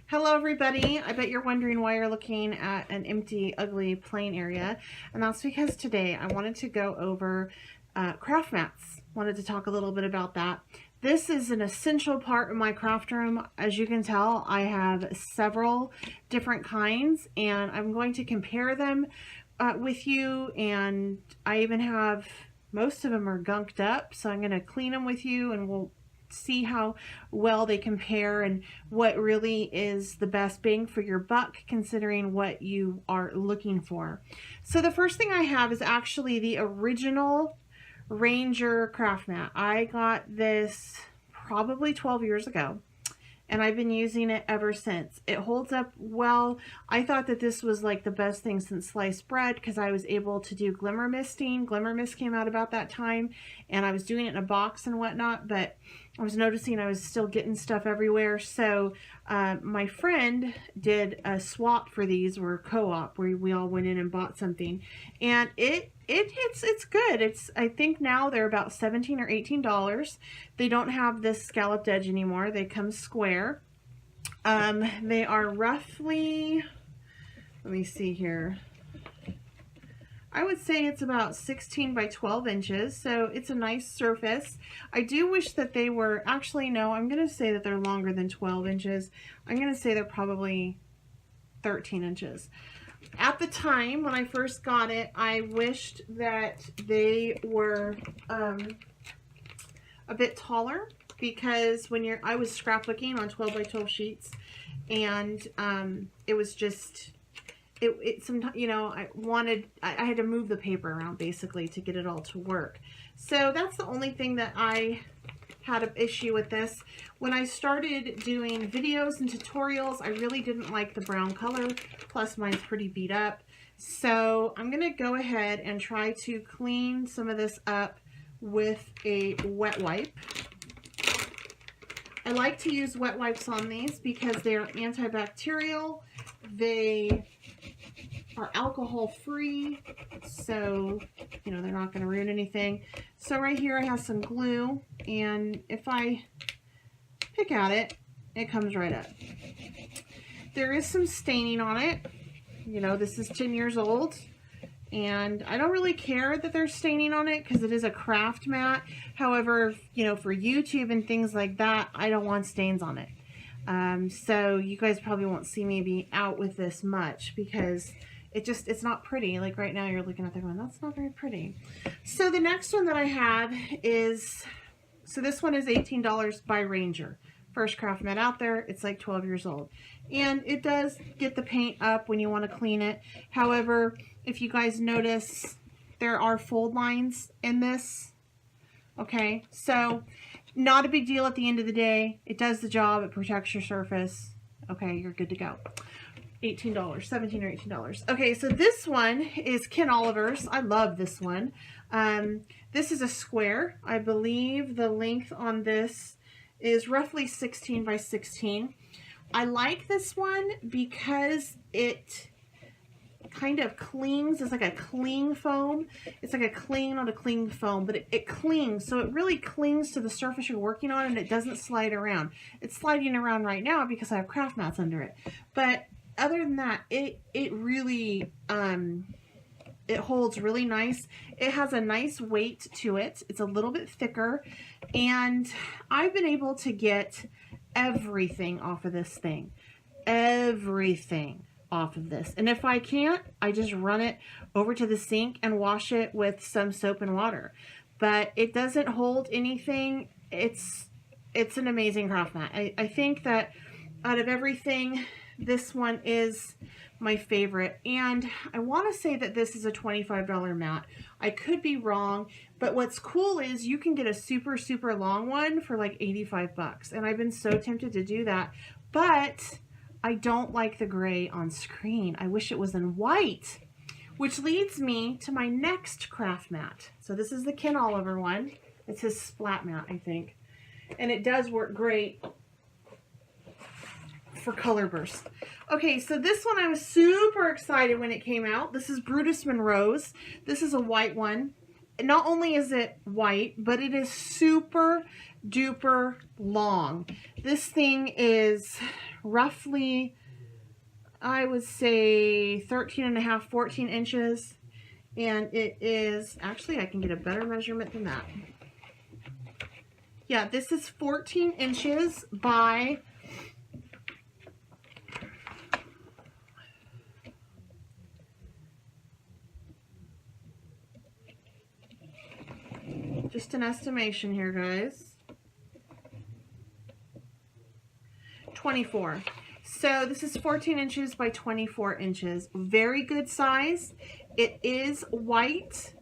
Hello everybody. I bet you're wondering why you're looking at an empty, ugly, plain area. And that's because today I wanted to go over craft mats. Wanted to talk a little bit about that. This is an essential part of my craft room. As you can tell, I have several different kinds and I'm going to compare them with you. And I even have, most of them are gunked up. So I'm going to clean them with you and we'll see how well they compare and what really is the best bang for your buck considering what you are looking for. So the first thing I have is actually the original Ranger craft mat. I got this probably 12 years ago and I've been using it ever since. It holds up well. I thought that this was like the best thing since sliced bread because I was able to do glimmer misting. Glimmer mist came out about that time and I was doing it in a box and whatnot, but I was noticing I was still getting stuff everywhere. So my friend did a swap for these, or co-op, where we all went in and bought something, and it's good. I think now they're about $17 or $18. They don't have this scalloped edge anymore. They come square. They are roughly, let me see here, I would say it's about 16 by 12 inches, so it's a nice surface. I do wish that they were, actually no, I'm going to say that they're longer than 12 inches. I'm going to say they're probably 13 inches. At the time when I first got it, I wished that they were a bit taller, because when I was scrapbooking on 12 by 12 sheets, and it was just, sometimes, you know, I had to move the paper around basically to get it all to work. So that's the only thing that I had an issue with this. When I started doing videos and tutorials, I really didn't like the brown color, plus mine's pretty beat up. So I'm gonna go ahead and try to clean some of this up with a wet wipe. I like to use wet wipes on these because they're antibacterial. They are alcohol free, so you know they're not going to ruin anything. So right here I have some glue, and if I pick at it, it comes right up. There is some staining on it. You know, this is 10 years old, and I don't really care that there's staining on it because it is a craft mat. However, you know, for YouTube and things like that, I don't want stains on it. So you guys probably won't see me be out with this much because it's not pretty. Like right now you're looking at that going, that's not very pretty. So the next one that I have is, so this one is $18 by Ranger. First craft mat out there. It's like 12 years old. And it does get the paint up when you want to clean it. However, if you guys notice, there are fold lines in this. Okay, so not a big deal at the end of the day. It does the job. It protects your surface. Okay, you're good to go. $18, $17 or $18. Okay, so this one is Ken Oliver's. I love this one. This is a square. I believe the length on this is roughly 16 by 16. I like this one because it kind of clings. It's like a cling foam. It's like a cling, not a cling foam, but it clings. So it really clings to the surface you're working on, and it doesn't slide around. It's sliding around right now because I have craft mats under it. But other than that, it really, it holds really nice. It has a nice weight to it. It's a little bit thicker, and I've been able to get everything off of this thing. Everything off of this. And if I can't, I just run it over to the sink and wash it with some soap and water. But it doesn't hold anything. It's an amazing craft mat. I think that out of everything, this one is my favorite. And I want to say that this is a $25 mat. I could be wrong, but what's cool is you can get a super, super long one for like 85 bucks. And I've been so tempted to do that, but I don't like the gray on screen. I wish it was in white, which leads me to my next craft mat. So this is the Ken Oliver one. It's his splat mat, I think. And it does work great for color bursts. Okay, so this one I was super excited when it came out. This is Brutus Monroe's. This is a white one. Not only is it white, but it is super duper long. This thing is roughly, I would say 13.5, 14 inches. And it is, actually I can get a better measurement than that. Yeah, this is 14 inches by 24. So this is 14 inches by 24 inches. Very good size. It is white,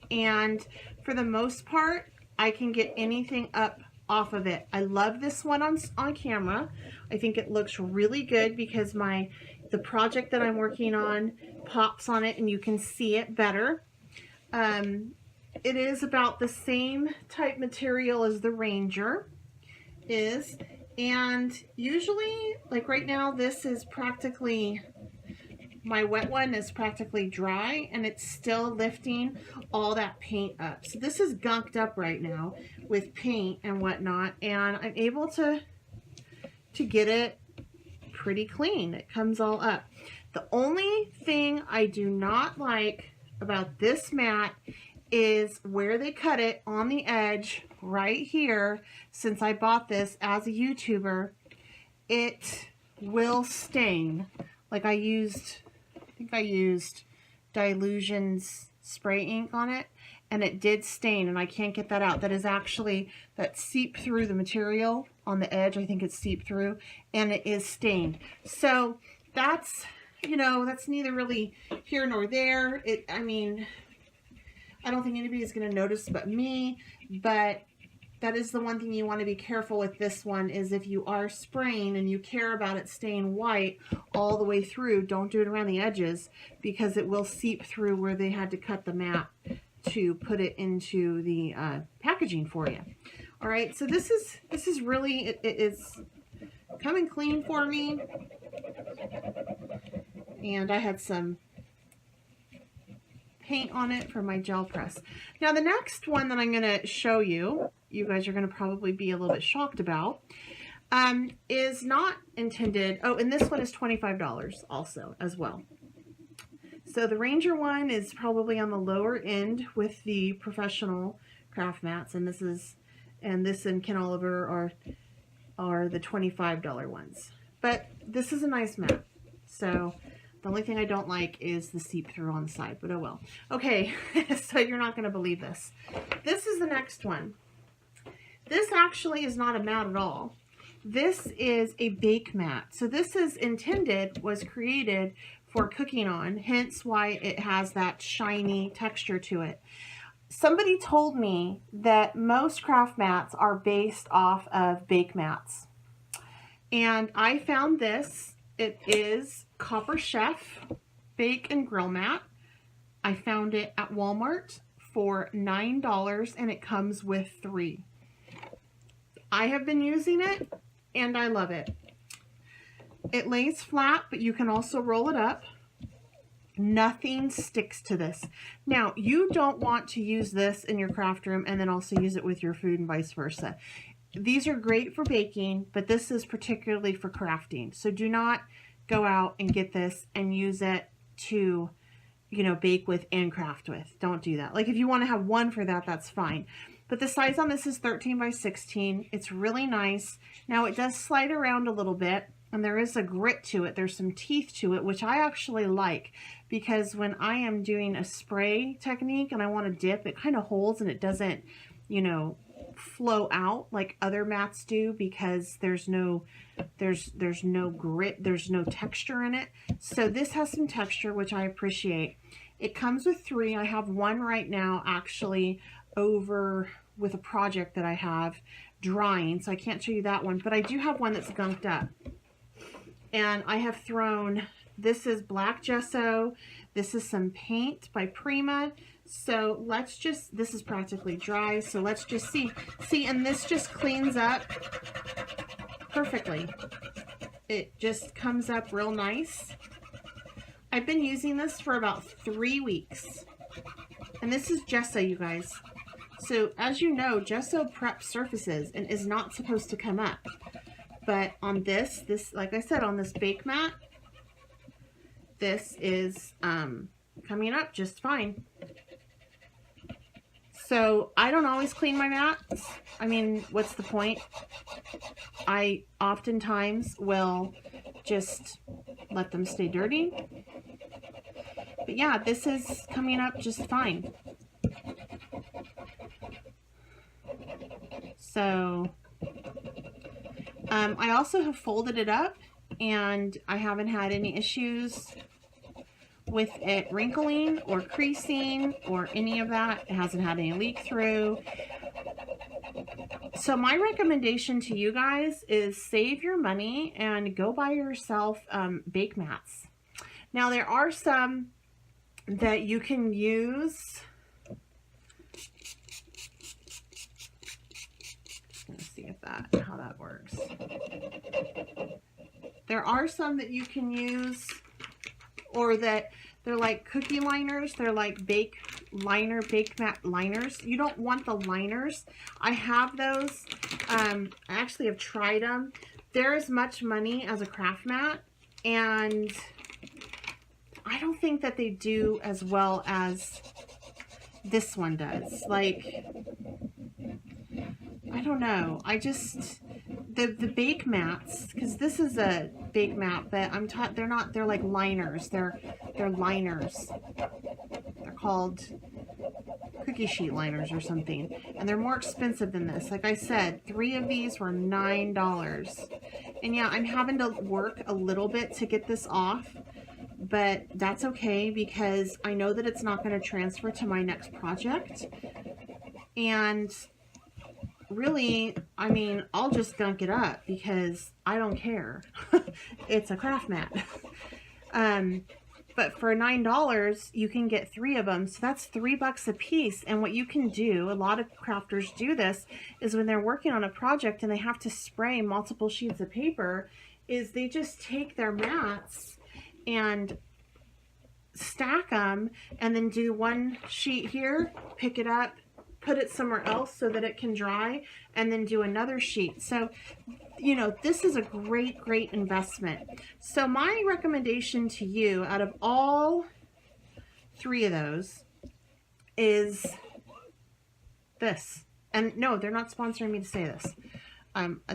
and for the most part, I can get anything up off of it. I love this one on camera. I think it looks really good because the project that I'm working on pops on it and you can see it better. It is about the same type material as the Ranger is, and usually, like right now, this is practically, my wet one is practically dry and it's still lifting all that paint up. So this is gunked up right now with paint and whatnot, and I'm able to get it pretty clean. It comes all up. The only thing I do not like about this mat is where they cut it on the edge right here. Since I bought this as a YouTuber, it will stain. Like I think I used Dilution's spray ink on it, and it did stain, and I can't get that out. That is actually, that seeped through the material on the edge. I think it's seeped through, and it is stained. So that's, you know, that's neither really here nor there. I mean, I don't think anybody's going to notice but me, but that is the one thing you want to be careful with this one, is if you are spraying and you care about it staying white all the way through, don't do it around the edges because it will seep through where they had to cut the mat to put it into the packaging for you. All right, so this is really, it is coming clean for me, and I had some paint on it for my gel press. Now the next one that I'm going to show you, you guys are going to probably be a little bit shocked about, is not intended, oh, and this one is $25 also as well. So the Ranger one is probably on the lower end with the professional craft mats, and this and Ken Oliver are the $25 ones. But this is a nice mat. So the only thing I don't like is the seep through on the side, but oh well. Okay, so you're not going to believe this. This is the next one. This actually is not a mat at all. This is a bake mat. So this was created for cooking on, hence why it has that shiny texture to it. Somebody told me that most craft mats are based off of bake mats. And I found this. It is Copper Chef Bake and Grill Mat. I found it at Walmart for $9, and it comes with 3. I have been using it, and I love it. It lays flat, but you can also roll it up. Nothing sticks to this. Now, you don't want to use this in your craft room and then also use it with your food and vice versa. These are great for baking, but this is particularly for crafting. So do not go out and get this and use it to, you know, bake with and craft with. Don't do that. Like if you want to have one for that, that's fine. But the size on this is 13 by 16. It's really nice. Now it does slide around a little bit, and there is a grit to it. There's some teeth to it, which I actually like, because when I am doing a spray technique and I want to dip, it kind of holds and it doesn't, you know, flow out like other mats do, because there's no grit, there's no texture in it. So this has some texture, which I appreciate. It comes with 3. I have one right now actually over with a project that I have drying, so I can't show you that one, but I do have one that's gunked up. And I have thrown, this is black gesso, this is some paint by Prima. So let's just, this is practically dry, so let's just see, and this just cleans up perfectly. It just comes up real nice. I've been using this for about 3 weeks, and this is gesso, you guys. So as you know, gesso preps surfaces and is not supposed to come up. But on this, like I said, on this bake mat, this is coming up just fine. So I don't always clean my mats. I mean, what's the point? I oftentimes will just let them stay dirty. But yeah, this is coming up just fine. So I also have folded it up, and I haven't had any issues with it wrinkling or creasing or any of that. It hasn't had any leak through. So my recommendation to you guys is save your money and go buy yourself bake mats. Now there are some that you can use. Just gonna see how that works. There are some that you can use, or that they're like cookie liners. They're like bake mat liners. You don't want the liners. I have those. I actually have tried them. They're as much money as a craft mat, and I don't think that they do as well as this one does. Like, I don't know. I just, the bake mats, because this is a bake mat, but I'm taught they're not, they're like liners. They're liners. They're called cookie sheet liners or something. And they're more expensive than this. Like I said, 3 of these were $9. And yeah, I'm having to work a little bit to get this off. But that's okay, because I know that it's not going to transfer to my next project. And really, I mean, I'll just dunk it up because I don't care. It's a craft mat. But for $9, you can get 3 of them. So that's $3 a piece. And what you can do, a lot of crafters do this, is when they're working on a project and they have to spray multiple sheets of paper, is they just take their mats and stack them, and then do one sheet here, pick it up, put it somewhere else so that it can dry, and then do another sheet. So, you know, this is a great, great investment. So my recommendation to you out of all 3 of those is this. And no, they're not sponsoring me to say this.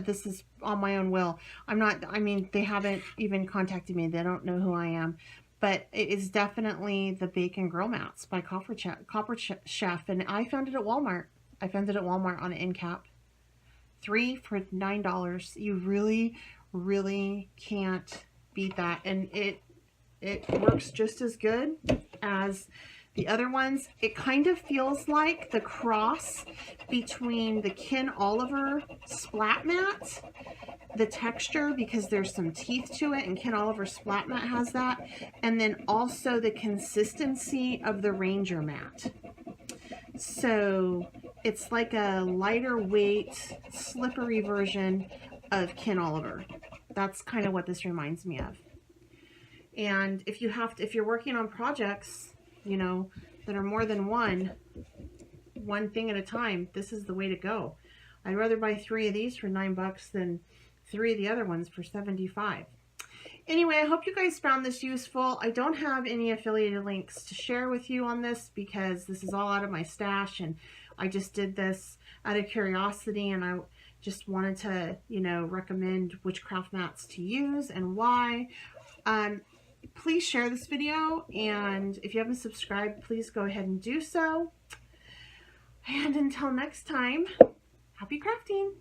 This is on my own will. I mean, they haven't even contacted me. They don't know who I am. But it is definitely the Bake and Grill Mats by Copper Chef. And I found it at Walmart. I found it at Walmart on an end cap. 3 for $9. You really, really can't beat that. And it works just as good as the other ones. It kind of feels like the cross between the Ken Oliver Splat Mat, the texture, because there's some teeth to it, and Ken Oliver Splat Mat has that, and then also the consistency of the Ranger Mat. So it's like a lighter weight, slippery version of Ken Oliver. That's kind of what this reminds me of. And if you're working on projects, you know, that are more than one thing at a time, this is the way to go. I'd rather buy 3 of these for $9 than 3 of the other ones for $75. Anyway, I hope you guys found this useful. I don't have any affiliated links to share with you on this because this is all out of my stash, and I just did this out of curiosity, and I just wanted to, you know, recommend which craft mats to use and why. Please share this video, and if you haven't subscribed, please go ahead and do so. And until next time, happy crafting!